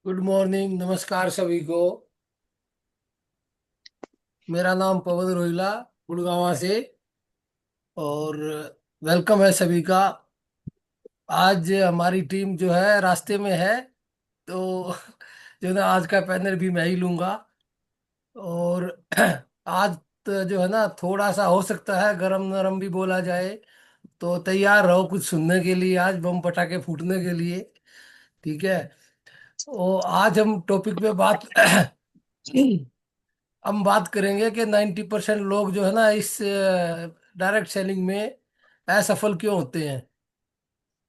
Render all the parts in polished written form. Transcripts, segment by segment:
Good morning, नमस्कार सभी को। मेरा नाम पवन रोहिला, गुड़गांव से। और वेलकम है सभी का। आज हमारी टीम जो है रास्ते में है, तो जो है ना, आज का पैनल भी मैं ही लूंगा। और आज तो जो है ना, थोड़ा सा हो सकता है गरम नरम भी बोला जाए। तो तैयार रहो कुछ सुनने के लिए, आज बम पटाखे फूटने के लिए। ठीक है। तो आज हम टॉपिक पे बात हम बात करेंगे कि 90% लोग जो है ना, इस डायरेक्ट सेलिंग में असफल क्यों होते हैं,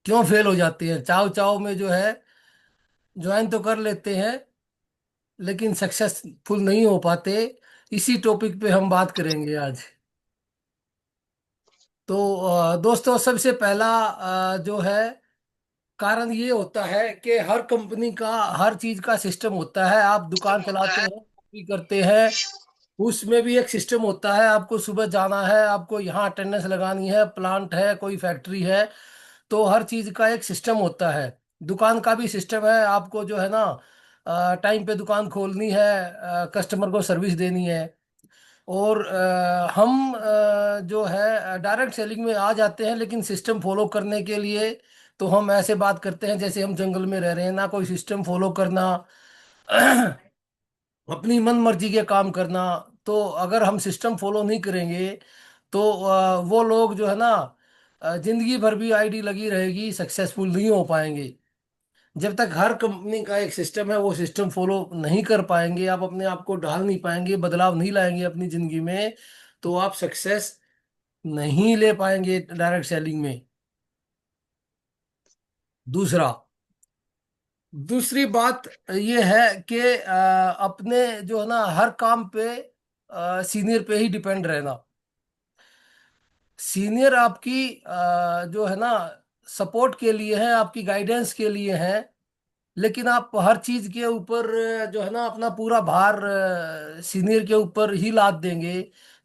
क्यों फेल हो जाते हैं। चाव चाव में जो है ज्वाइन तो कर लेते हैं, लेकिन सक्सेसफुल नहीं हो पाते। इसी टॉपिक पे हम बात करेंगे आज। तो दोस्तों, सबसे पहला जो है कारण ये होता है कि हर कंपनी का हर चीज का सिस्टम होता है। आप दुकान चलाते हैं, भी करते हैं, उसमें भी एक सिस्टम होता है। आपको सुबह जाना है, आपको यहाँ अटेंडेंस लगानी है, प्लांट है, कोई फैक्ट्री है, तो हर चीज का एक सिस्टम होता है। दुकान का भी सिस्टम है। आपको जो है ना, टाइम पे दुकान खोलनी है, कस्टमर को सर्विस देनी है। और हम जो है डायरेक्ट सेलिंग में आ जाते हैं, लेकिन सिस्टम फॉलो करने के लिए तो हम ऐसे बात करते हैं जैसे हम जंगल में रह रहे हैं, ना कोई सिस्टम फॉलो करना, अपनी मन मर्जी के काम करना। तो अगर हम सिस्टम फॉलो नहीं करेंगे तो वो लोग जो है ना, जिंदगी भर भी आईडी लगी रहेगी, सक्सेसफुल नहीं हो पाएंगे। जब तक हर कंपनी का एक सिस्टम है, वो सिस्टम फॉलो नहीं कर पाएंगे, आप अपने आप को ढाल नहीं पाएंगे, बदलाव नहीं लाएंगे अपनी जिंदगी में, तो आप सक्सेस नहीं ले पाएंगे डायरेक्ट सेलिंग में। दूसरा दूसरी बात ये है कि अपने जो है ना, हर काम पे सीनियर पे ही डिपेंड रहना। सीनियर आपकी जो है ना, सपोर्ट के लिए है, आपकी गाइडेंस के लिए है। लेकिन आप हर चीज के ऊपर जो है ना, अपना पूरा भार सीनियर के ऊपर ही लाद देंगे,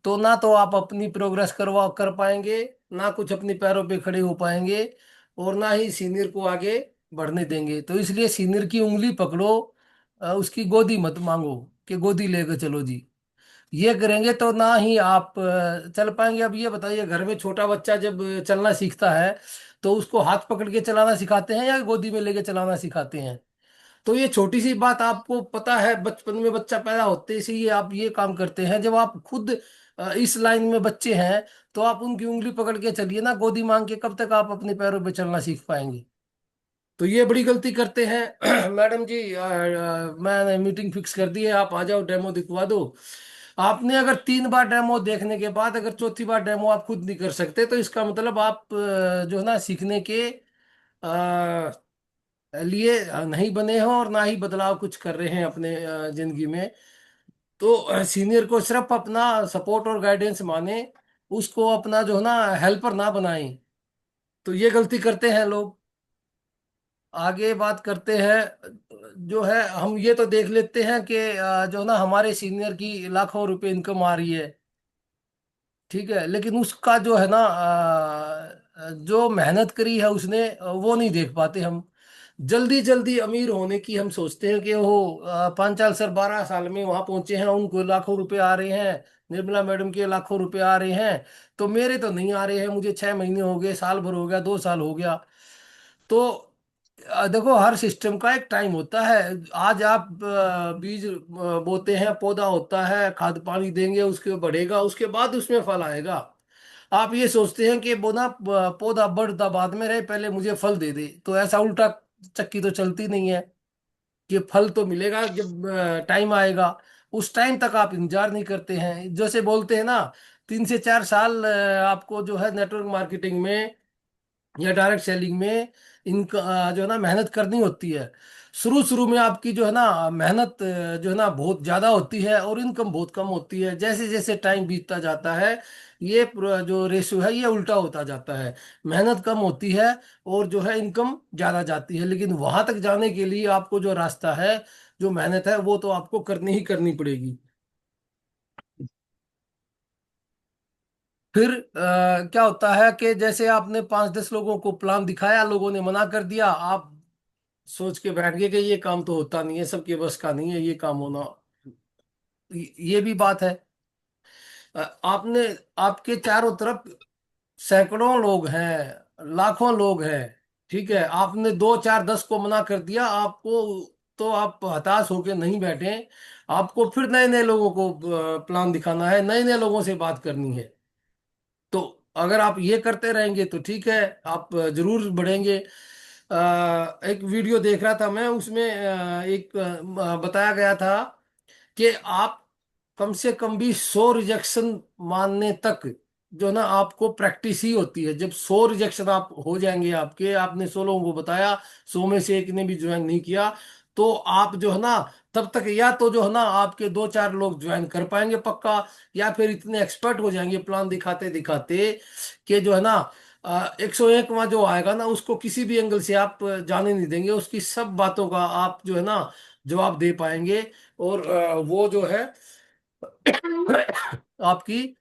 तो ना तो आप अपनी प्रोग्रेस करवा कर पाएंगे, ना कुछ अपने पैरों पे खड़े हो पाएंगे, और ना ही सीनियर को आगे बढ़ने देंगे। तो इसलिए सीनियर की उंगली पकड़ो, उसकी गोदी मत मांगो कि गोदी लेकर चलो जी। ये करेंगे तो ना ही आप चल पाएंगे। अब ये बताइए, घर में छोटा बच्चा जब चलना सीखता है, तो उसको हाथ पकड़ के चलाना सिखाते हैं या गोदी में लेके चलाना सिखाते हैं। तो ये छोटी सी बात आपको पता है, बचपन में बच्चा पैदा होते से ही आप ये काम करते हैं। जब आप खुद इस लाइन में बच्चे हैं, तो आप उनकी उंगली पकड़ के चलिए ना, गोदी मांग के कब तक आप अपने पैरों पे चलना सीख पाएंगे। तो ये बड़ी गलती करते हैं। मैडम जी, मैंने मीटिंग फिक्स कर दी है, आप आ जाओ, डेमो दिखवा दो। आपने अगर 3 बार डेमो देखने के बाद अगर चौथी बार डेमो आप खुद नहीं कर सकते, तो इसका मतलब आप जो है ना, सीखने के लिए नहीं बने हो, और ना ही बदलाव कुछ कर रहे हैं अपने जिंदगी में। तो सीनियर को सिर्फ अपना सपोर्ट और गाइडेंस माने, उसको अपना जो है ना, हेल्पर ना बनाएं। तो ये गलती करते हैं लोग। आगे बात करते हैं। जो है, हम ये तो देख लेते हैं कि जो है ना, हमारे सीनियर की लाखों रुपए इनकम आ रही है। ठीक है, लेकिन उसका जो है ना, जो मेहनत करी है उसने, वो नहीं देख पाते हम। जल्दी जल्दी अमीर होने की हम सोचते हैं कि वो 5 साल 12 साल में वहां पहुंचे हैं, उनको लाखों रुपए आ रहे हैं, निर्मला मैडम के लाखों रुपए आ रहे हैं, तो मेरे तो नहीं आ रहे हैं, मुझे 6 महीने हो गए, साल भर हो गया, 2 साल हो गया। तो देखो, हर सिस्टम का एक टाइम होता है। आज आप बीज बोते हैं, पौधा होता है, खाद पानी देंगे, उसके बढ़ेगा, उसके बाद उसमें फल आएगा। आप ये सोचते हैं कि बोना पौधा बढ़ता बाद में रहे, पहले मुझे फल दे दे, तो ऐसा उल्टा चक्की तो चलती नहीं है। कि फल तो मिलेगा जब टाइम आएगा, उस टाइम तक आप इंतजार नहीं करते हैं। जैसे बोलते हैं ना, 3 से 4 साल आपको जो है नेटवर्क मार्केटिंग में या डायरेक्ट सेलिंग में इनका जो है ना, मेहनत करनी होती है। शुरू शुरू में आपकी जो है ना, मेहनत जो है ना, बहुत ज़्यादा होती है, और इनकम बहुत कम होती है। जैसे जैसे टाइम बीतता जाता है, ये जो रेशियो है ये उल्टा होता जाता है। मेहनत कम होती है, और जो है इनकम ज़्यादा जाती है। लेकिन वहां तक जाने के लिए आपको जो रास्ता है, जो मेहनत है, वो तो आपको करनी ही करनी पड़ेगी। फिर क्या होता है कि जैसे आपने 5-10 लोगों को प्लान दिखाया, लोगों ने मना कर दिया, आप सोच के बैठ गए कि ये काम तो होता नहीं है, सबके बस का नहीं है ये काम होना। ये भी बात है। आपने, आपके चारों तरफ सैकड़ों लोग हैं, लाखों लोग हैं, ठीक है, आपने 2 4 10 को मना कर दिया आपको, तो आप हताश होके नहीं बैठे, आपको फिर नए नए लोगों को प्लान दिखाना है, नए नए लोगों से बात करनी है। तो अगर आप ये करते रहेंगे तो ठीक है, आप जरूर बढ़ेंगे। एक वीडियो देख रहा था मैं, उसमें एक बताया गया था कि आप कम से कम भी 100 रिजेक्शन मानने तक जो ना आपको प्रैक्टिस ही होती है। जब 100 रिजेक्शन आप हो जाएंगे, आपके, आपने 100 लोगों को बताया, 100 में से एक ने भी ज्वाइन नहीं किया, तो आप जो है ना, तब तक या तो जो है ना आपके 2 4 लोग ज्वाइन कर पाएंगे पक्का, या फिर इतने एक्सपर्ट हो जाएंगे प्लान दिखाते दिखाते कि जो है ना 101वां जो आएगा ना, उसको किसी भी एंगल से आप जाने नहीं देंगे, उसकी सब बातों का आप जो है ना जवाब दे पाएंगे। और वो जो है आपकी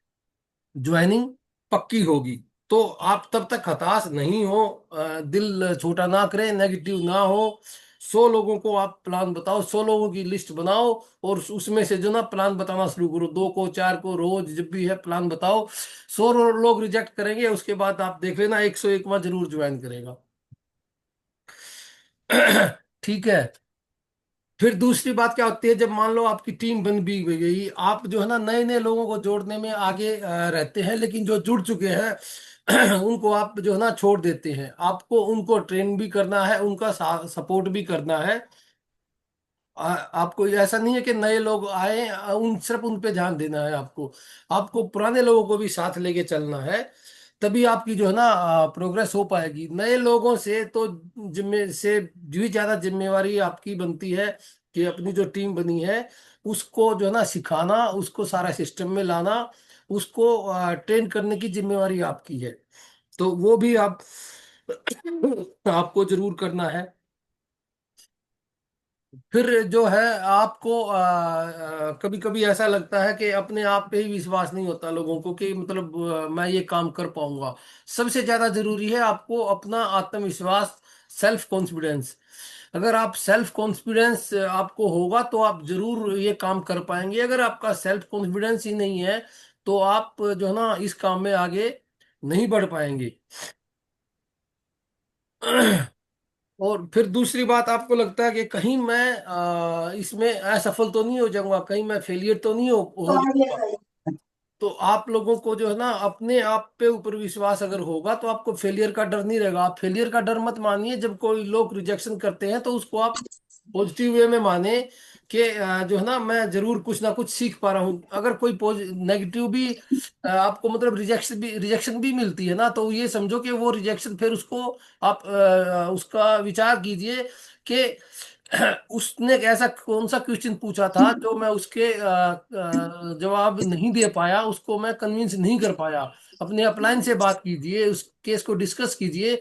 ज्वाइनिंग पक्की होगी। तो आप तब तक हताश नहीं हो, दिल छोटा ना करें, नेगेटिव ना हो। 100 लोगों को आप प्लान बताओ, 100 लोगों की लिस्ट बनाओ, और उसमें से जो ना प्लान बताना शुरू करो, 2 को 4 को रोज जब भी है प्लान बताओ। 100 लोग रिजेक्ट करेंगे, उसके बाद आप देख लेना 101वां जरूर ज्वाइन करेगा। ठीक है। फिर दूसरी बात क्या होती है, जब मान लो आपकी टीम बन भी गई, आप जो है ना नए नए लोगों को जोड़ने में आगे रहते हैं, लेकिन जो जुड़ चुके हैं उनको आप जो है ना छोड़ देते हैं। आपको उनको ट्रेन भी करना है, उनका सपोर्ट भी करना है। आपको ऐसा नहीं है कि नए लोग आए, उन सिर्फ उन पे ध्यान देना है आपको, आपको पुराने लोगों को भी साथ लेके चलना है। तभी आपकी जो है ना प्रोग्रेस हो पाएगी। नए लोगों से तो जिम्मे से भी ज्यादा जिम्मेवारी आपकी बनती है कि अपनी जो टीम बनी है उसको जो है ना सिखाना, उसको सारा सिस्टम में लाना, उसको ट्रेन करने की जिम्मेवारी आपकी है। तो वो भी आप आपको जरूर करना है। फिर जो है आपको कभी कभी ऐसा लगता है कि अपने आप पे ही विश्वास नहीं होता लोगों को, कि मतलब मैं ये काम कर पाऊंगा। सबसे ज्यादा जरूरी है आपको अपना आत्मविश्वास, सेल्फ कॉन्फिडेंस। अगर आप सेल्फ कॉन्फिडेंस आपको होगा तो आप जरूर ये काम कर पाएंगे। अगर आपका सेल्फ कॉन्फिडेंस ही नहीं है तो आप जो है ना इस काम में आगे नहीं बढ़ पाएंगे। और फिर दूसरी बात, आपको लगता है कि कहीं मैं इसमें असफल तो नहीं हो जाऊंगा, कहीं मैं फेलियर तो नहीं हो जाऊंगा। तो आप लोगों को जो है ना अपने आप पे ऊपर विश्वास अगर होगा तो आपको फेलियर का डर नहीं रहेगा। आप फेलियर का डर मत मानिए, जब कोई लोग रिजेक्शन करते हैं तो उसको आप पॉजिटिव वे में माने कि जो है ना मैं जरूर कुछ ना कुछ सीख पा रहा हूँ। अगर कोई नेगेटिव भी आपको मतलब रिजेक्शन भी मिलती है ना, तो ये समझो कि वो रिजेक्शन, फिर उसको आप उसका विचार कीजिए कि उसने एक ऐसा कौन सा क्वेश्चन पूछा था जो मैं उसके जवाब नहीं दे पाया, उसको मैं कन्विंस नहीं कर पाया। अपने अपलाइन से बात कीजिए, उस केस को डिस्कस कीजिए,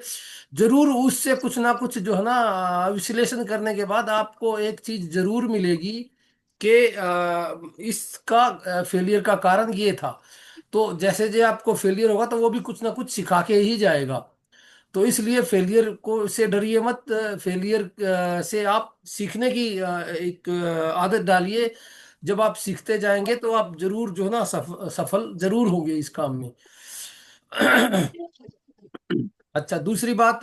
जरूर उससे कुछ ना कुछ जो है ना विश्लेषण करने के बाद आपको एक चीज जरूर मिलेगी कि इसका फेलियर का कारण ये था। तो जैसे जैसे आपको फेलियर होगा तो वो भी कुछ ना कुछ सिखा के ही जाएगा। तो इसलिए फेलियर को से डरिए मत। फेलियर से आप सीखने की एक आदत डालिए। जब आप सीखते जाएंगे तो आप जरूर जो है ना सफल जरूर होंगे इस काम में। अच्छा, दूसरी बात,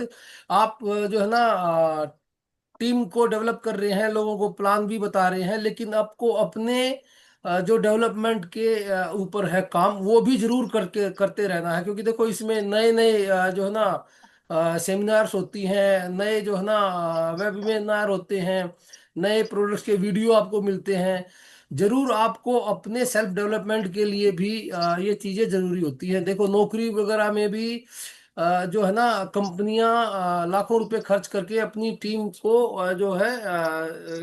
आप जो है ना टीम को डेवलप कर रहे हैं, लोगों को प्लान भी बता रहे हैं, लेकिन आपको अपने जो डेवलपमेंट के ऊपर है काम, वो भी जरूर करके करते रहना है। क्योंकि देखो इसमें नए नए जो है ना सेमिनार्स होती हैं, नए जो है ना वेबिनार होते हैं, नए प्रोडक्ट्स के वीडियो आपको मिलते हैं। जरूर आपको अपने सेल्फ डेवलपमेंट के लिए भी ये चीज़ें जरूरी होती हैं। देखो नौकरी वगैरह में भी जो है ना कंपनियां लाखों रुपए खर्च करके अपनी टीम को जो है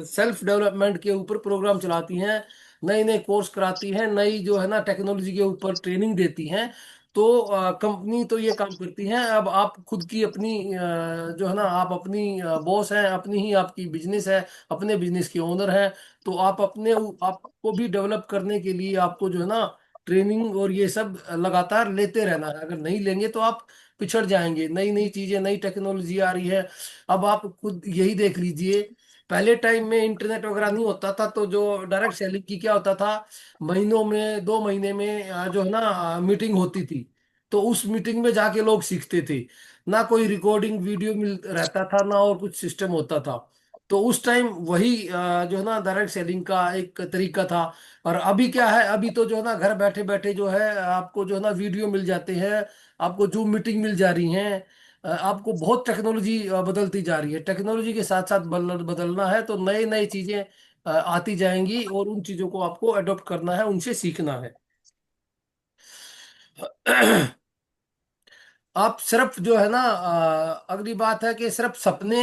सेल्फ डेवलपमेंट के ऊपर प्रोग्राम चलाती हैं, नए नए कोर्स कराती हैं, नई जो है ना टेक्नोलॉजी के ऊपर ट्रेनिंग देती हैं। तो कंपनी तो ये काम करती हैं। अब आप खुद की अपनी जो है ना आप अपनी बॉस हैं, अपनी ही आपकी बिजनेस है, अपने बिजनेस के ओनर हैं। तो आप अपने आपको भी डेवलप करने के लिए आपको जो है ना ट्रेनिंग और ये सब लगातार लेते रहना है। अगर नहीं लेंगे तो आप पिछड़ जाएंगे। नई नई चीजें, नई टेक्नोलॉजी आ रही है। अब आप खुद यही देख लीजिए, पहले टाइम में इंटरनेट वगैरह नहीं होता था, तो जो डायरेक्ट सेलिंग की क्या होता था, महीनों में, 2 महीने में जो है ना मीटिंग होती थी। तो उस मीटिंग में जाके लोग सीखते थे। ना कोई रिकॉर्डिंग वीडियो मिल रहता था, ना और कुछ सिस्टम होता था। तो उस टाइम वही जो है ना डायरेक्ट सेलिंग का एक तरीका था। और अभी क्या है, अभी तो जो है ना घर बैठे बैठे जो है आपको जो है ना वीडियो मिल जाते हैं, आपको जूम मीटिंग मिल जा रही हैं। आपको बहुत टेक्नोलॉजी बदलती जा रही है। टेक्नोलॉजी के साथ साथ बदलना है तो नए नए चीजें आती जाएंगी, और उन चीजों को आपको अडॉप्ट करना है, उनसे सीखना है। आप सिर्फ जो है ना अगली बात है कि सिर्फ सपने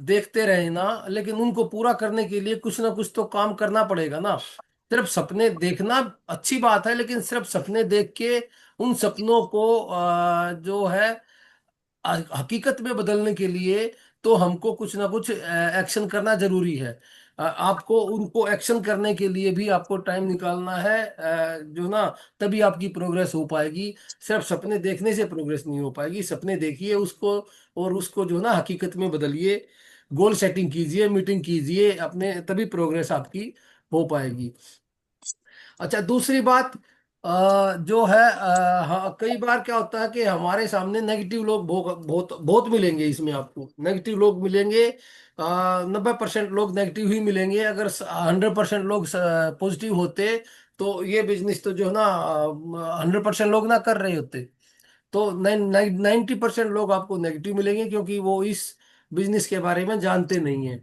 देखते रहे ना, लेकिन उनको पूरा करने के लिए कुछ ना कुछ तो काम करना पड़ेगा ना। सिर्फ सपने देखना अच्छी बात है, लेकिन सिर्फ सपने देख के उन सपनों को जो है हकीकत में बदलने के लिए तो हमको कुछ ना कुछ एक्शन करना जरूरी है। आपको उनको एक्शन करने के लिए भी आपको टाइम निकालना है, जो ना, तभी आपकी प्रोग्रेस हो पाएगी। सिर्फ सपने देखने से प्रोग्रेस नहीं हो पाएगी। सपने देखिए उसको, और उसको जो ना हकीकत में बदलिए। गोल सेटिंग कीजिए, मीटिंग कीजिए अपने, तभी प्रोग्रेस आपकी हो पाएगी। अच्छा, दूसरी बात जो है, हाँ, कई बार क्या होता है कि हमारे सामने नेगेटिव लोग बहुत बहुत बहुत मिलेंगे। इसमें आपको नेगेटिव लोग मिलेंगे, 90% लोग नेगेटिव ही मिलेंगे। अगर 100% लोग पॉजिटिव होते तो ये बिजनेस तो जो है ना 100% लोग ना कर रहे होते। तो 90% लोग आपको नेगेटिव मिलेंगे, क्योंकि वो इस बिजनेस के बारे में जानते नहीं है।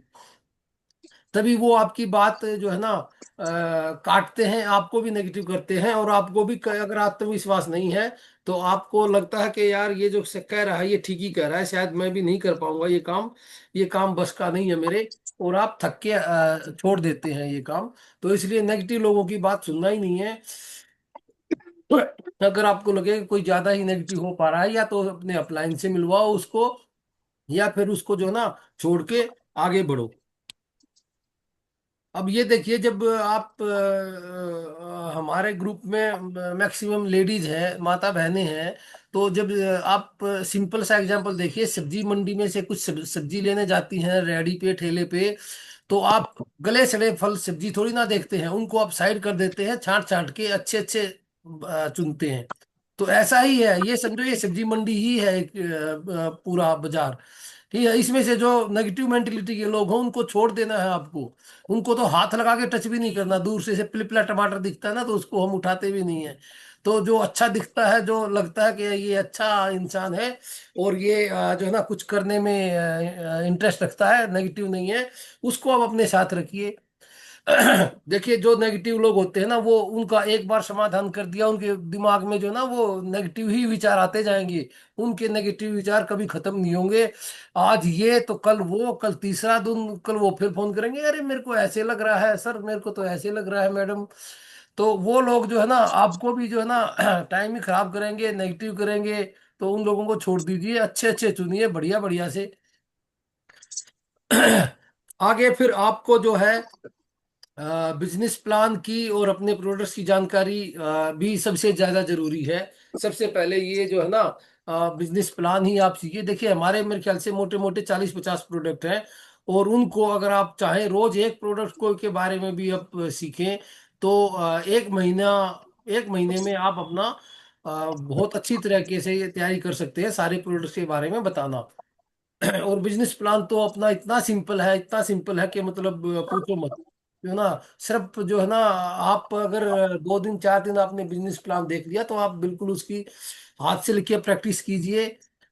तभी वो आपकी बात जो है ना काटते हैं, आपको भी नेगेटिव करते हैं। और आपको भी अगर आत्मविश्वास नहीं है, तो आपको लगता है कि यार ये जो कह रहा है ये ठीक ही कह रहा है, शायद मैं भी नहीं कर पाऊंगा ये काम, ये काम बस का नहीं है मेरे। और आप थक के छोड़ देते हैं ये काम। तो इसलिए नेगेटिव लोगों की बात सुनना ही नहीं है। अगर आपको लगे कि कोई ज्यादा ही नेगेटिव हो पा रहा है, या तो अपने अपलाइन से मिलवाओ उसको, या फिर उसको जो है ना छोड़ के आगे बढ़ो। अब ये देखिए, जब आप हमारे ग्रुप में मैक्सिमम लेडीज हैं, माता बहनें हैं। तो जब आप सिंपल सा एग्जांपल देखिए, सब्जी मंडी में से कुछ सब्जी लेने जाती हैं रेडी पे, ठेले पे। तो आप गले सड़े फल सब्जी थोड़ी ना देखते हैं, उनको आप साइड कर देते हैं, छांट छांट के अच्छे अच्छे चुनते हैं। तो ऐसा ही है, ये समझो ये सब्जी मंडी ही है एक पूरा बाजार। ठीक है, इसमें से जो नेगेटिव मेंटेलिटी के लोग हों उनको छोड़ देना है आपको। उनको तो हाथ लगा के टच भी नहीं करना। दूर से पिलपिला टमाटर दिखता है ना, तो उसको हम उठाते भी नहीं है। तो जो अच्छा दिखता है, जो लगता है कि ये अच्छा इंसान है, और ये जो है ना कुछ करने में इंटरेस्ट रखता है, नेगेटिव नहीं है, उसको आप अपने साथ रखिए। देखिए, जो नेगेटिव लोग होते हैं ना, वो उनका एक बार समाधान कर दिया, उनके दिमाग में जो ना वो नेगेटिव ही विचार आते जाएंगे। उनके नेगेटिव विचार कभी खत्म नहीं होंगे। आज ये तो कल वो, कल तीसरा दिन, कल वो फिर फोन करेंगे, अरे मेरे को ऐसे लग रहा है सर, मेरे को तो ऐसे लग रहा है मैडम। तो वो लोग जो है ना आपको भी जो है ना टाइम ही खराब करेंगे, नेगेटिव करेंगे। तो उन लोगों को छोड़ दीजिए, अच्छे अच्छे चुनिए, बढ़िया बढ़िया से। आगे फिर आपको जो है बिजनेस प्लान की और अपने प्रोडक्ट्स की जानकारी भी सबसे ज्यादा जरूरी है। सबसे पहले ये जो है ना बिजनेस प्लान ही आप सीखिए। देखिए, हमारे मेरे ख्याल से मोटे मोटे 40-50 प्रोडक्ट हैं। और उनको अगर आप चाहें रोज एक प्रोडक्ट को के बारे में भी आप सीखें, तो एक महीने में आप अपना बहुत अच्छी तरीके से ये तैयारी कर सकते हैं, सारे प्रोडक्ट्स के बारे में बताना। और बिजनेस प्लान तो अपना इतना सिंपल है, इतना सिंपल है कि मतलब पूछो मत। जो ना, सिर्फ जो है ना, आप अगर 2 दिन 4 दिन आपने बिजनेस प्लान देख लिया, तो आप बिल्कुल उसकी हाथ से लिख के प्रैक्टिस कीजिए।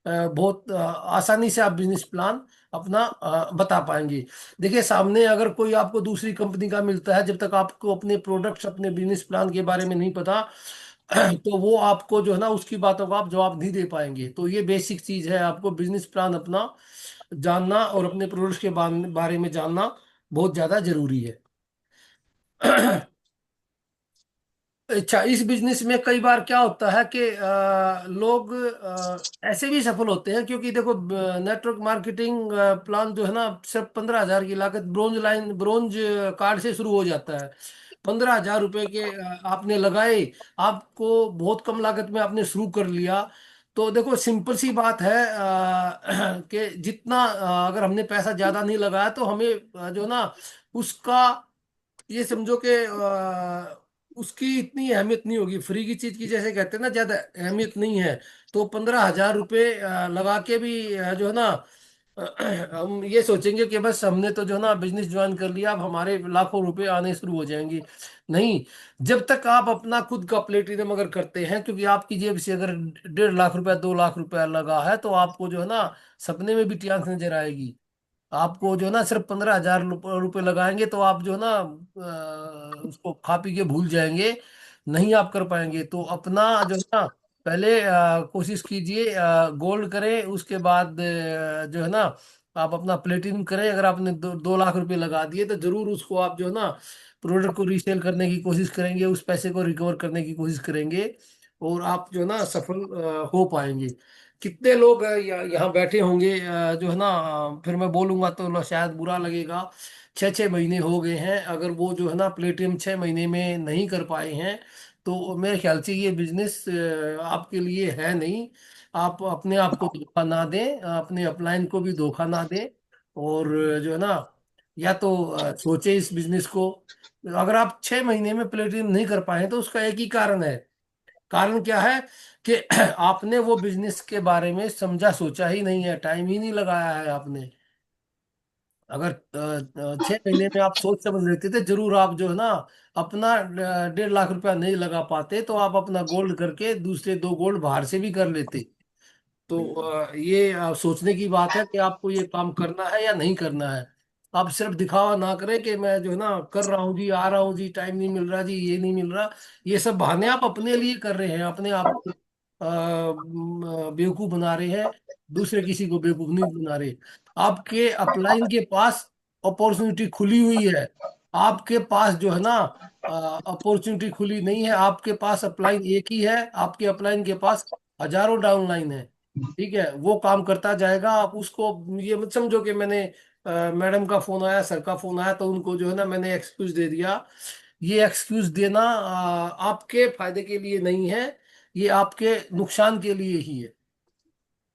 बहुत आसानी से आप बिजनेस प्लान अपना बता पाएंगे। देखिए, सामने अगर कोई आपको दूसरी कंपनी का मिलता है, जब तक आपको अपने प्रोडक्ट्स, अपने बिजनेस प्लान के बारे में नहीं पता, तो वो आपको जो है ना उसकी बातों का आप जवाब नहीं दे पाएंगे। तो ये बेसिक चीज है, आपको बिजनेस प्लान अपना जानना और अपने प्रोडक्ट्स के बारे में जानना बहुत ज्यादा जरूरी है। अच्छा, इस बिजनेस में कई बार क्या होता है कि लोग ऐसे भी सफल होते हैं, क्योंकि देखो नेटवर्क मार्केटिंग प्लान जो है ना सिर्फ 15,000 की लागत, ब्रोंज कार्ड से शुरू हो जाता है। 15,000 रुपए के आपने लगाए, आपको बहुत कम लागत में आपने शुरू कर लिया। तो देखो सिंपल सी बात है कि जितना अगर हमने पैसा ज्यादा नहीं लगाया तो हमें जो ना उसका, ये समझो कि उसकी इतनी अहमियत नहीं होगी। फ्री की चीज की जैसे कहते हैं ना, ज्यादा अहमियत नहीं है। तो 15,000 रुपये लगा के भी जो है ना हम ये सोचेंगे कि बस हमने तो जो है ना बिजनेस ज्वाइन कर लिया, अब हमारे लाखों रुपए आने शुरू हो जाएंगे। नहीं, जब तक आप अपना खुद का प्लेटिनम अगर करते हैं, क्योंकि आपकी जेब से अगर 1.5 लाख रुपया 2 लाख रुपया लगा है, तो आपको जो है ना सपने में भी टियांस नजर आएगी। आपको जो है ना सिर्फ 15,000 रुपये लगाएंगे तो आप जो है ना उसको खा पी के भूल जाएंगे, नहीं आप कर पाएंगे। तो अपना जो है ना पहले कोशिश कीजिए गोल्ड करें, उसके बाद जो है ना आप अपना प्लेटिनम करें। अगर आपने 2 लाख रुपए लगा दिए तो जरूर उसको आप जो है ना प्रोडक्ट को रीसेल करने की कोशिश करेंगे, उस पैसे को रिकवर करने की कोशिश करेंगे, और आप जो है ना सफल हो पाएंगे। कितने लोग यहाँ बैठे होंगे जो है ना फिर मैं बोलूंगा तो शायद बुरा लगेगा, 6 6 महीने हो गए हैं, अगर वो जो है ना प्लेटिनम 6 महीने में नहीं कर पाए हैं, तो मेरे ख्याल से ये बिजनेस आपके लिए है नहीं। आप अपने आप को धोखा ना दें, अपने अपलाइन को भी धोखा ना दें, और जो है ना या तो सोचे इस बिजनेस को। अगर आप 6 महीने में प्लेटिनम नहीं कर पाए तो उसका एक ही कारण है। कारण क्या है कि आपने वो बिजनेस के बारे में समझा सोचा ही नहीं है, टाइम ही नहीं लगाया है आपने। अगर 6 महीने में आप सोच समझ लेते थे, जरूर आप जो है ना अपना 1.5 लाख रुपया नहीं लगा पाते, तो आप अपना गोल्ड करके दूसरे 2 गोल्ड बाहर से भी कर लेते। तो ये सोचने की बात है कि आपको ये काम करना है या नहीं करना है। आप सिर्फ दिखावा ना करें कि मैं जो है ना कर रहा हूँ जी, आ रहा हूँ जी, टाइम नहीं मिल रहा जी, ये नहीं मिल रहा। ये सब बहाने आप अपने लिए कर रहे हैं, अपने आप को बेवकूफ बना रहे हैं, दूसरे किसी को बेवकूफ नहीं बना रहे। आपके अपलाइन के पास अपॉर्चुनिटी खुली हुई है, आपके पास जो है ना अपॉर्चुनिटी खुली नहीं है। आपके पास अपलाइन एक ही है, आपके अपलाइन के पास हजारों डाउनलाइन है। ठीक है, वो काम करता जाएगा। आप उसको ये मत समझो कि मैंने मैडम का फोन आया, सर का फोन आया, तो उनको जो है ना मैंने एक्सक्यूज दे दिया। ये एक्सक्यूज देना आपके फायदे के लिए नहीं है, ये आपके नुकसान के लिए ही है।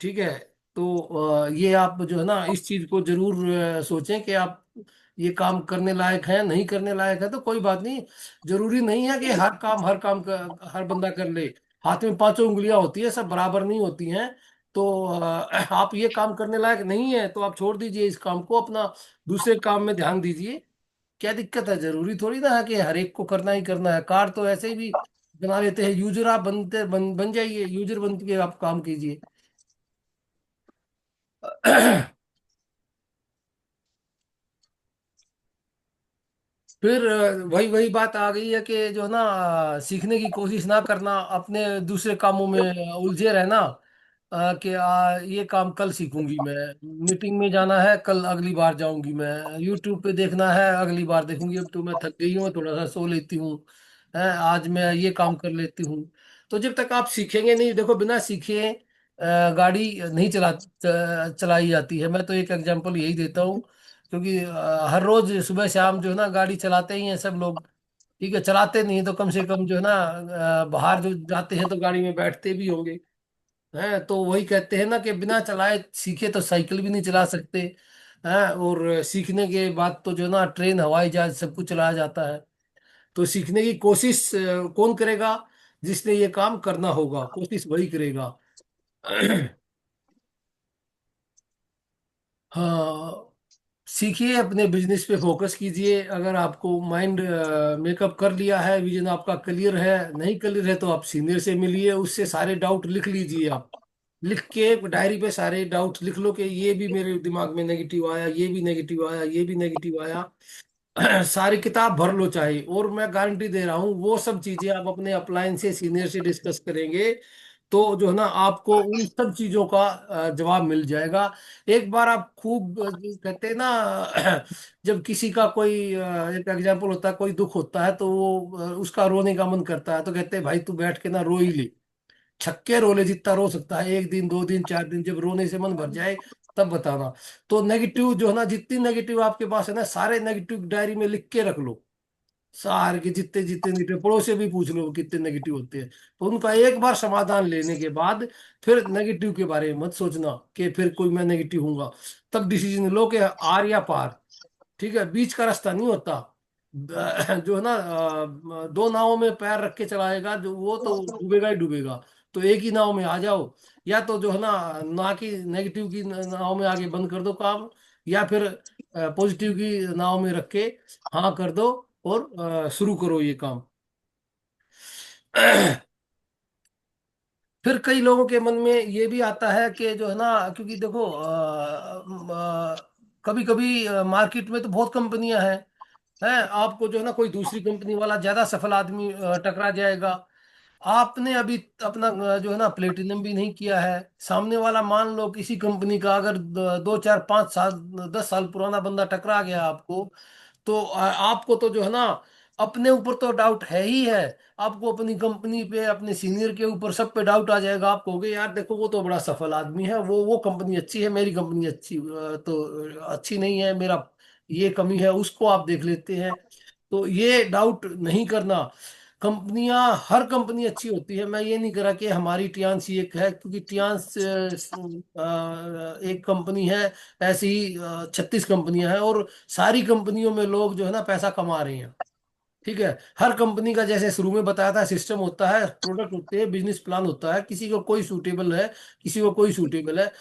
ठीक है, तो ये आप जो है ना इस चीज को जरूर सोचें कि आप ये काम करने लायक है, नहीं करने लायक है तो कोई बात नहीं। जरूरी नहीं है कि हर बंदा कर ले। हाथ में पांचों उंगलियां होती है, सब बराबर नहीं होती हैं। तो आप ये काम करने लायक नहीं है तो आप छोड़ दीजिए इस काम को, अपना दूसरे काम में ध्यान दीजिए। क्या दिक्कत है? जरूरी थोड़ी ना है कि हर एक को करना ही करना है। कार तो ऐसे ही भी बना लेते हैं यूजर, आप बन जाइए, यूजर बन के आप काम कीजिए। फिर वही वही बात आ गई है कि जो है ना सीखने की कोशिश ना करना, अपने दूसरे कामों में उलझे रहना। कि ये काम कल सीखूंगी मैं, मीटिंग में जाना है कल, अगली बार जाऊंगी मैं, यूट्यूब पे देखना है अगली बार देखूंगी, अब तो मैं थक गई हूँ, थोड़ा सा सो लेती हूँ, है आज मैं ये काम कर लेती हूँ। तो जब तक आप सीखेंगे नहीं, देखो बिना सीखे गाड़ी नहीं चलाई जाती है। मैं तो एक एग्जांपल यही देता हूँ, क्योंकि हर रोज सुबह शाम जो है ना गाड़ी चलाते ही हैं सब लोग। ठीक है, चलाते नहीं तो कम से कम जो है ना बाहर जो जाते हैं तो गाड़ी में बैठते भी होंगे। हैं, तो वही कहते हैं ना कि बिना चलाए सीखे तो साइकिल भी नहीं चला सकते। हैं, और सीखने के बाद तो जो है ना ट्रेन हवाई जहाज सब कुछ चलाया जाता है। तो सीखने की कोशिश कौन करेगा? जिसने ये काम करना होगा, कोशिश वही करेगा। हाँ, सीखिए, अपने बिजनेस पे फोकस कीजिए। अगर आपको माइंड मेकअप कर लिया है, विजन आपका क्लियर है, नहीं क्लियर है तो आप सीनियर से मिलिए, उससे सारे डाउट लिख लीजिए। आप लिख के डायरी पे सारे डाउट लिख लो कि ये भी मेरे दिमाग में नेगेटिव आया, ये भी नेगेटिव आया, ये भी नेगेटिव आया। सारी किताब भर लो चाहे, और मैं गारंटी दे रहा हूँ वो सब चीजें आप अपने अपलाइन से सीनियर से डिस्कस करेंगे तो जो है ना आपको उन सब चीजों का जवाब मिल जाएगा। एक बार आप खूब कहते हैं ना जब किसी का कोई एक एग्जाम्पल होता है, कोई दुख होता है तो वो उसका रोने का मन करता है, तो कहते हैं भाई तू बैठ के ना रो ही ले, छक्के रो ले, जितना रो सकता है, 1 दिन 2 दिन 4 दिन, जब रोने से मन भर जाए तब बताना। तो नेगेटिव जो है ना, जितनी नेगेटिव आपके पास है ना, सारे नेगेटिव डायरी में लिख के रख लो। सारे के जितने जितने नेगेटिव, पड़ोस से भी पूछ लो कितने नेगेटिव होते हैं। तो उनका एक बार समाधान लेने के बाद फिर नेगेटिव के बारे में मत सोचना कि फिर कोई मैं नेगेटिव हूंगा। तब डिसीजन लो कि आर या पार। ठीक है, बीच का रास्ता नहीं होता। जो है ना, दो नावों में पैर रख के चलाएगा जो, वो तो डूबेगा ही डूबेगा। तो एक ही नाव में आ जाओ। या तो जो है ना, ना की नेगेटिव की नाव में आगे बंद कर दो काम, या फिर पॉजिटिव की नाव में रख के हाँ कर दो, और शुरू करो ये काम। फिर कई लोगों के मन में ये भी आता है कि जो है ना, क्योंकि देखो कभी कभी मार्केट में तो बहुत कंपनियां हैं। हैं, आपको जो है ना कोई दूसरी कंपनी वाला ज्यादा सफल आदमी टकरा जाएगा। आपने अभी अपना जो है ना प्लेटिनम भी नहीं किया है। सामने वाला मान लो किसी कंपनी का अगर 2 4 5 साल 10 साल पुराना बंदा टकरा गया आपको, तो आपको तो जो है ना अपने ऊपर तो डाउट है ही है। आपको अपनी कंपनी पे, अपने सीनियर के ऊपर, सब पे डाउट आ जाएगा। आप कहोगे यार देखो वो तो बड़ा सफल आदमी है, वो कंपनी अच्छी है, मेरी कंपनी अच्छी तो अच्छी नहीं है, मेरा ये कमी है, उसको आप देख लेते हैं। तो ये डाउट नहीं करना। कंपनियां, हर कंपनी अच्छी होती है। मैं ये नहीं करा कि हमारी टियांस ही एक है, क्योंकि टियांस एक कंपनी है। ऐसी ही 36 कंपनियां हैं, और सारी कंपनियों में लोग जो है ना पैसा कमा रहे हैं। ठीक है, हर कंपनी का जैसे शुरू में बताया था सिस्टम होता है, प्रोडक्ट होते हैं, बिजनेस प्लान होता है, किसी को कोई सूटेबल है, किसी को कोई सूटेबल है।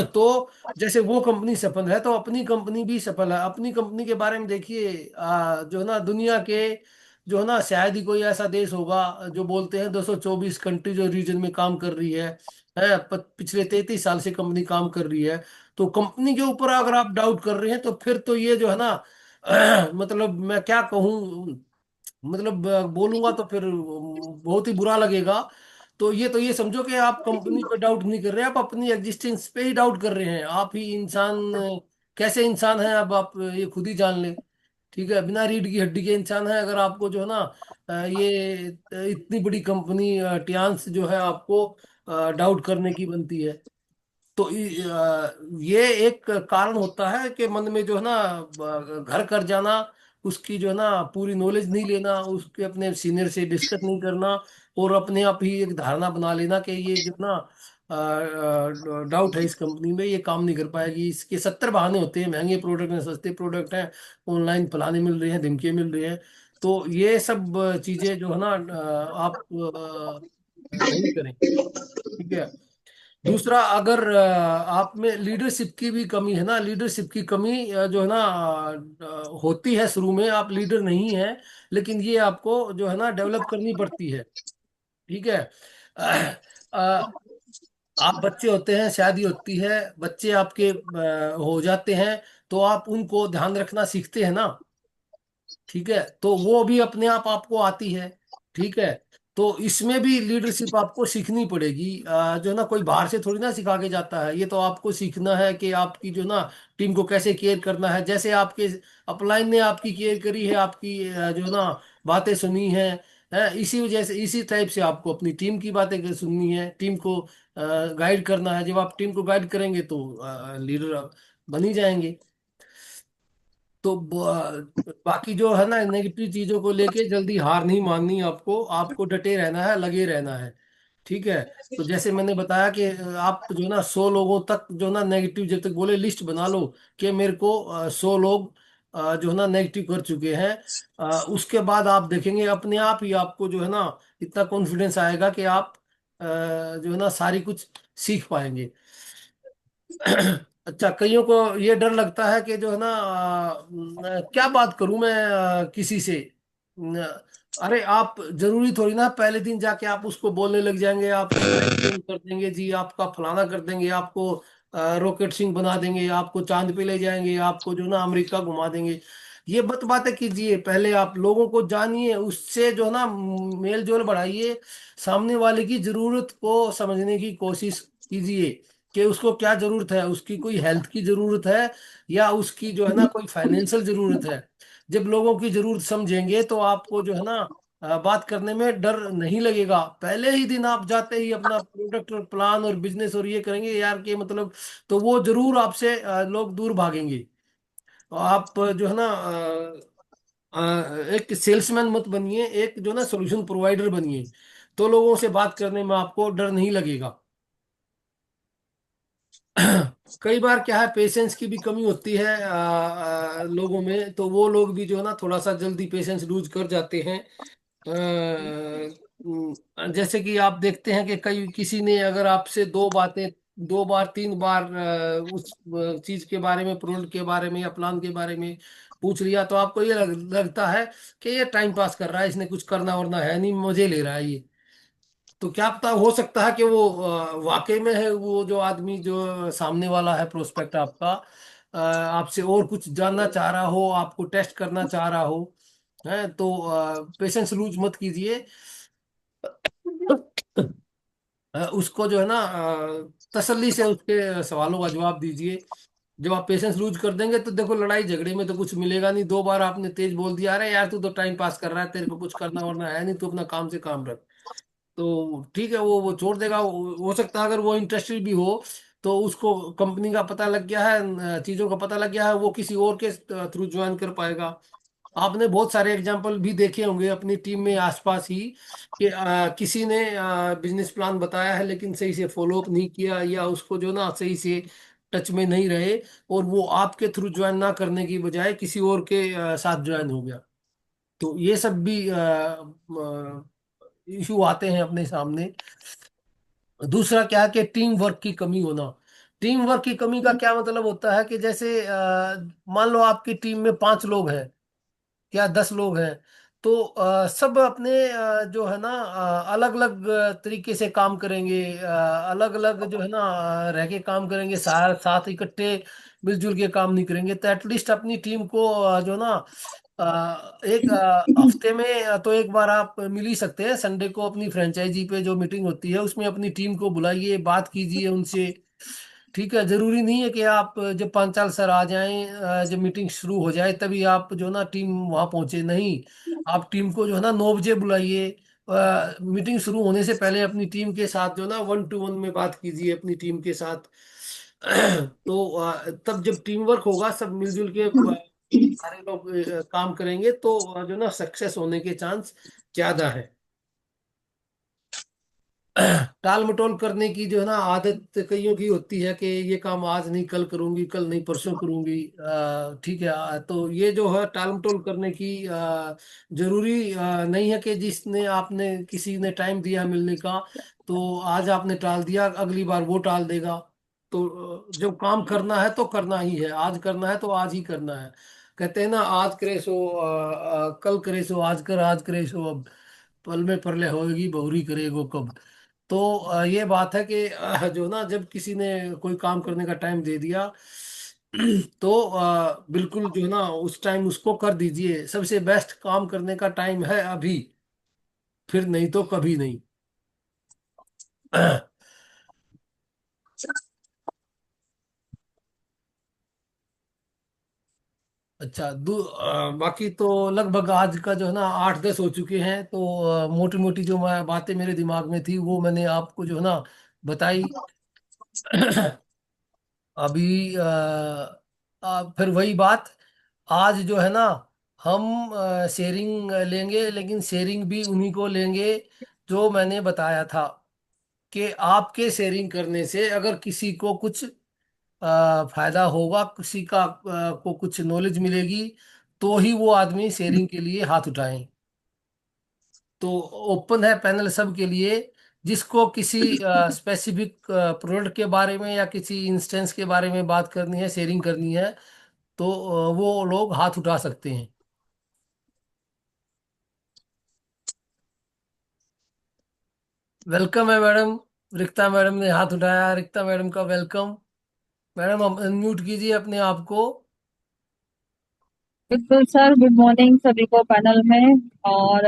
तो जैसे वो कंपनी सफल है, तो अपनी कंपनी भी सफल है। अपनी कंपनी के बारे में देखिए, जो है ना दुनिया के, जो है ना शायद ही कोई ऐसा देश होगा जो बोलते हैं 224 कंट्री जो रीजन में काम कर रही है पिछले 33 साल से कंपनी काम कर रही है। तो कंपनी के ऊपर अगर आप डाउट कर रहे हैं, तो फिर तो ये जो है ना मतलब मैं क्या कहूँ, मतलब बोलूंगा तो फिर बहुत ही बुरा लगेगा। तो ये समझो कि आप कंपनी पे डाउट नहीं कर रहे, आप अपनी एग्जिस्टेंस पे ही डाउट कर रहे हैं। आप ही इंसान कैसे इंसान है, अब आप ये खुद ही जान ले। ठीक है, बिना रीढ़ की हड्डी के इंसान है। अगर आपको जो है ना ये इतनी बड़ी कंपनी टियांस जो है आपको डाउट करने की बनती है। तो ये एक कारण होता है कि मन में जो है ना घर कर जाना, उसकी जो है ना पूरी नॉलेज नहीं लेना, उसके अपने सीनियर से डिस्कस नहीं करना, और अपने आप ही एक धारणा बना लेना कि ये जो ना डाउट है इस कंपनी में, ये काम नहीं कर पाएगी। इसके 70 बहाने होते हैं, महंगे प्रोडक्ट हैं, सस्ते प्रोडक्ट हैं, ऑनलाइन फलाने मिल रहे हैं, धमकियाँ मिल रही हैं। तो ये सब चीजें जो है ना आप नहीं करें। ठीक है। दूसरा, अगर आप में लीडरशिप की भी कमी है ना, लीडरशिप की कमी जो है ना होती है, शुरू में आप लीडर नहीं है, लेकिन ये आपको जो है ना डेवलप करनी पड़ती है। ठीक है। आप बच्चे होते हैं, शादी होती है, बच्चे आपके हो जाते हैं, तो आप उनको ध्यान रखना सीखते हैं ना। ठीक है, तो वो भी अपने आप आपको आती है। ठीक है। तो इसमें भी लीडरशिप आपको सीखनी पड़ेगी। जो ना कोई बाहर से थोड़ी ना सिखा के जाता है, ये तो आपको सीखना है कि आपकी जो ना टीम को कैसे केयर करना है। जैसे आपके अपलाइन ने आपकी केयर करी है, आपकी जो ना बातें सुनी है, इसी वजह से, इसी टाइप से आपको अपनी टीम की बातें सुननी है, टीम को गाइड करना है। जब आप टीम को गाइड करेंगे तो लीडर बन ही जाएंगे। तो बाकी जो है ना नेगेटिव चीजों को लेके जल्दी हार नहीं माननी, आपको आपको डटे रहना है, लगे रहना है। ठीक है। तो जैसे मैंने बताया कि आप जो है ना 100 लोगों तक जो ना नेगेटिव जब तक बोले लिस्ट बना लो कि मेरे को 100 लोग जो है ना नेगेटिव कर चुके हैं। उसके बाद आप देखेंगे अपने आप ही आपको जो है ना इतना कॉन्फिडेंस आएगा कि आप जो है ना सारी कुछ सीख पाएंगे। अच्छा, कईयों को ये डर लगता है कि जो है ना क्या बात करूं मैं किसी से। न, अरे आप जरूरी थोड़ी ना पहले दिन जाके आप उसको बोलने लग जाएंगे, आपकी मैनिपुलेट कर देंगे जी, आपका फलाना कर देंगे, आपको रॉकेट सिंह बना देंगे, आपको चांद पे ले जाएंगे, आपको जो ना अमेरिका घुमा देंगे। ये मत बातें कीजिए, पहले आप लोगों को जानिए, उससे जो ना मेल जोल बढ़ाइए, सामने वाले की जरूरत को समझने की कोशिश कीजिए कि उसको क्या जरूरत है, उसकी कोई हेल्थ की जरूरत है, या उसकी जो है ना कोई फाइनेंशियल जरूरत है। जब लोगों की जरूरत समझेंगे तो आपको जो है ना बात करने में डर नहीं लगेगा। पहले ही दिन आप जाते ही अपना प्रोडक्ट और प्लान और बिजनेस और ये करेंगे यार के मतलब, तो वो जरूर आपसे लोग दूर भागेंगे। तो आप जो है ना अ, एक सेल्समैन मत बनिए, एक जो ना सोल्यूशन प्रोवाइडर बनिए। तो लोगों से बात करने में आपको डर नहीं लगेगा। कई बार क्या है, पेशेंस की भी कमी होती है लोगों में, तो वो लोग भी जो है ना थोड़ा सा जल्दी पेशेंस लूज कर जाते हैं। जैसे कि आप देखते हैं कि कई किसी ने अगर आपसे दो बातें, दो बार तीन बार उस चीज के बारे में, प्रोडक्ट के बारे में या प्लान के बारे में पूछ लिया, तो आपको ये लगता है कि ये टाइम पास कर रहा है, इसने कुछ करना वरना है नहीं, मजे ले रहा है ये। तो क्या पता, हो सकता है कि वो वाकई में है, वो जो आदमी जो सामने वाला है प्रोस्पेक्ट आपका, आपसे और कुछ जानना चाह रहा हो, आपको टेस्ट करना चाह रहा हो। है तो पेशेंस लूज मत कीजिए। उसको जो है ना तसल्ली से उसके सवालों का जवाब दीजिए। जब आप पेशेंस लूज कर देंगे तो देखो, लड़ाई झगड़े में तो कुछ मिलेगा नहीं। दो बार आपने तेज बोल दिया, अरे यार तू तो टाइम पास कर रहा है, तेरे को कुछ करना वरना है नहीं, तू अपना काम से काम रख। तो ठीक है, वो छोड़ देगा। हो सकता है अगर वो इंटरेस्टेड भी हो, तो उसको कंपनी का पता लग गया है, चीजों का पता लग गया है, वो किसी और के थ्रू ज्वाइन कर पाएगा। आपने बहुत सारे एग्जाम्पल भी देखे होंगे अपनी टीम में आसपास ही, कि किसी ने बिजनेस प्लान बताया है लेकिन सही से फॉलो अप नहीं किया, या उसको जो ना सही से टच में नहीं रहे, और वो आपके थ्रू ज्वाइन ना करने की बजाय किसी और के साथ ज्वाइन हो गया। तो ये सब भी इशू आते हैं अपने सामने। दूसरा क्या है कि टीम वर्क की कमी होना। टीम वर्क की कमी का क्या मतलब होता है कि जैसे मान लो आपकी टीम में 5 लोग हैं या 10 लोग हैं, तो सब अपने जो है ना अलग अलग तरीके से काम करेंगे, अलग अलग जो है ना रह के काम करेंगे, साथ साथ इकट्ठे मिलजुल के काम नहीं करेंगे। तो एटलीस्ट अपनी टीम को जो ना एक हफ्ते में तो एक बार आप मिल ही सकते हैं, संडे को अपनी फ्रेंचाइजी पे जो मीटिंग होती है उसमें अपनी टीम को बुलाइए, बात कीजिए उनसे। ठीक है, जरूरी नहीं है कि आप जब 5 साल सर आ जाएं, जब मीटिंग शुरू हो जाए तभी आप जो ना टीम वहां पहुंचे, नहीं। आप टीम को जो है ना 9 बजे बुलाइए। मीटिंग शुरू होने से पहले अपनी टीम के साथ जो ना 1 to 1 में बात कीजिए अपनी टीम के साथ। तो तब जब टीम वर्क होगा, सब मिलजुल के सारे लोग काम करेंगे, तो जो ना सक्सेस होने के चांस ज्यादा है। टाल मटोल करने की जो है ना आदत कईयों की होती है कि ये काम आज नहीं कल करूंगी, कल नहीं परसों करूंगी। ठीक है, तो ये जो है टाल मटोल करने की जरूरी नहीं है कि जिसने आपने किसी ने टाइम दिया मिलने का, तो आज आपने टाल दिया, अगली बार वो टाल देगा। तो जब काम करना है तो करना ही है, आज करना है तो आज ही करना है। कहते हैं ना, आज करे सो कल करे सो आज कर, आज करे सो अब, पल में परले होएगी बहुरी करेगो कब। तो ये बात है कि जो ना जब किसी ने कोई काम करने का टाइम दे दिया, तो बिल्कुल जो है ना उस टाइम उसको कर दीजिए। सबसे बेस्ट काम करने का टाइम है अभी, फिर नहीं तो कभी नहीं। अच्छा, बाकी तो लगभग आज का जो है ना 8-10 हो चुके हैं, तो मोटी मोटी जो मैं बातें मेरे दिमाग में थी वो मैंने आपको जो है ना बताई। अभी फिर वही बात, आज जो है ना हम शेयरिंग लेंगे, लेकिन शेयरिंग भी उन्हीं को लेंगे जो मैंने बताया था, कि आपके शेयरिंग करने से अगर किसी को कुछ फायदा होगा, किसी का को कुछ नॉलेज मिलेगी, तो ही वो आदमी शेयरिंग के लिए हाथ उठाएं। तो ओपन है पैनल सबके लिए। जिसको किसी स्पेसिफिक प्रोडक्ट के बारे में या किसी इंस्टेंस के बारे में बात करनी है, शेयरिंग करनी है, तो वो लोग हाथ उठा सकते हैं। वेलकम है मैडम। रिक्ता मैडम ने हाथ उठाया, रिक्ता मैडम का वेलकम। मैडम आप अनम्यूट कीजिए अपने आप को। बिल्कुल सर, गुड मॉर्निंग सभी को पैनल में। और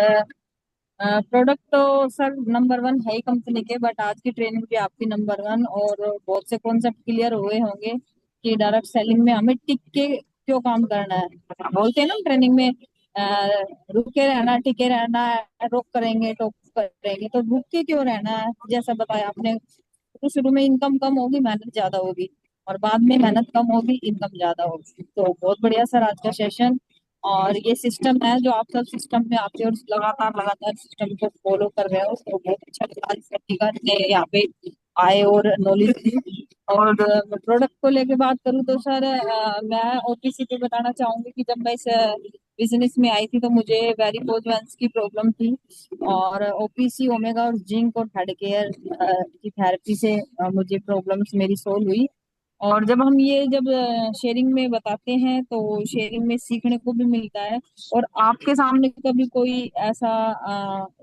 प्रोडक्ट तो सर नंबर वन है ही कंपनी के, बट आज की ट्रेनिंग भी आपकी नंबर वन। और बहुत से कॉन्सेप्ट क्लियर हुए होंगे कि डायरेक्ट सेलिंग में हमें टिक के क्यों काम करना है। बोलते हैं ना ट्रेनिंग में, रुके रहना, टिके रहना है, रोक करेंगे टोक करेंगे, तो रुक के क्यों रहना है। जैसा बताया आपने, तो शुरू में इनकम कम होगी, मेहनत ज्यादा होगी, और बाद में मेहनत कम होगी, इनकम ज्यादा होगी। तो बहुत बढ़िया सर आज का सेशन। और ये सिस्टम है जो आप सब सिस्टम में आते हो और लगातार लगातार सिस्टम को फॉलो कर रहे हो, तो बहुत अच्छा लगा इस व्यक्तिगत ने यहाँ पे आए और नॉलेज दी। और प्रोडक्ट को लेके बात करूँ तो सर, मैं ओपीसी पे बताना चाहूंगी कि जब मैं इस बिजनेस में आई थी तो मुझे वेरिकोज वेंस की प्रॉब्लम थी, और ओपीसी ओमेगा और जिंक और हेड केयर की थेरेपी से मुझे प्रॉब्लम्स मेरी सोल्व हुई। और जब हम ये जब शेयरिंग में बताते हैं तो शेयरिंग में सीखने को भी मिलता है। और आपके सामने कभी कोई ऐसा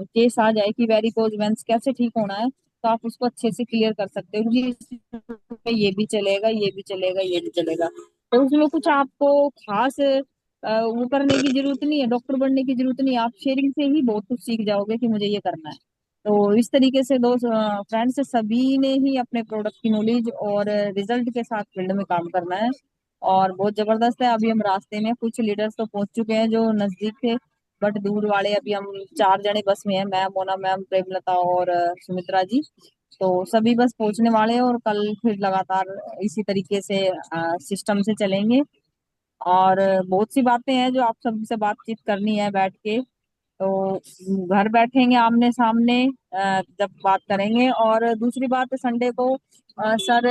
केस आ जाए कि वेरिकोज वेंस कैसे ठीक होना है, तो आप उसको अच्छे से क्लियर कर सकते हो कि इसमें ये भी चलेगा, ये भी चलेगा, ये भी चलेगा। तो उसमें कुछ आपको खास वो करने की जरूरत नहीं है, डॉक्टर बनने की जरूरत नहीं है, आप शेयरिंग से ही बहुत कुछ सीख जाओगे कि मुझे ये करना है। तो इस तरीके से दो फ्रेंड्स सभी ने ही अपने प्रोडक्ट की नॉलेज और रिजल्ट के साथ फील्ड में काम करना है। और बहुत जबरदस्त है। अभी हम रास्ते में कुछ लीडर्स तो पहुंच चुके हैं जो नजदीक थे, बट दूर वाले अभी हम 4 जने बस में हैं, मैं, मोना मैम, प्रेमलता और सुमित्रा जी। तो सभी बस पहुंचने वाले हैं और कल फिर लगातार इसी तरीके से सिस्टम से चलेंगे। और बहुत सी बातें हैं जो आप सबसे बातचीत करनी है बैठ के, तो घर बैठेंगे आमने सामने जब बात करेंगे। और दूसरी बात, संडे को सर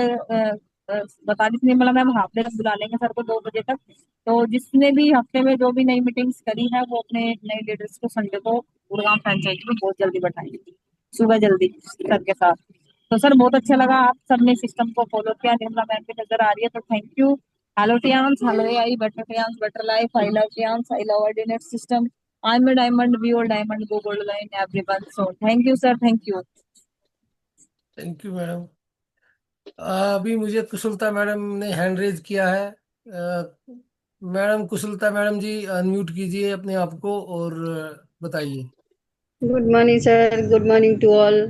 बता दी थी निर्मला मैम, हाफ डे बुला लेंगे सर को 2 बजे तक। तो जिसने भी हफ्ते में जो भी नई मीटिंग्स करी है वो अपने नए लीडर्स को संडे को गुड़गांव फ्रेंचाइजी में बहुत जल्दी बैठाएंगे, सुबह जल्दी सर के साथ। तो सर बहुत अच्छा लगा आप सबने सिस्टम को फॉलो किया, निर्मला मैम भी नजर आ रही है, तो thank you. Hello Tiens, hello AI, better Tiens, better life, I love Tiens, I love ordinate system, I'm a diamond, be all diamond, go gold line, everyone. So thank you, sir. Thank you. Thank you madam. अभी मुझे कुशलता madam ने hand raise किया है। Madam कुशलता madam जी, unmute कीजिए अपने आप को और बताइए। Good morning, sir. Good morning to all.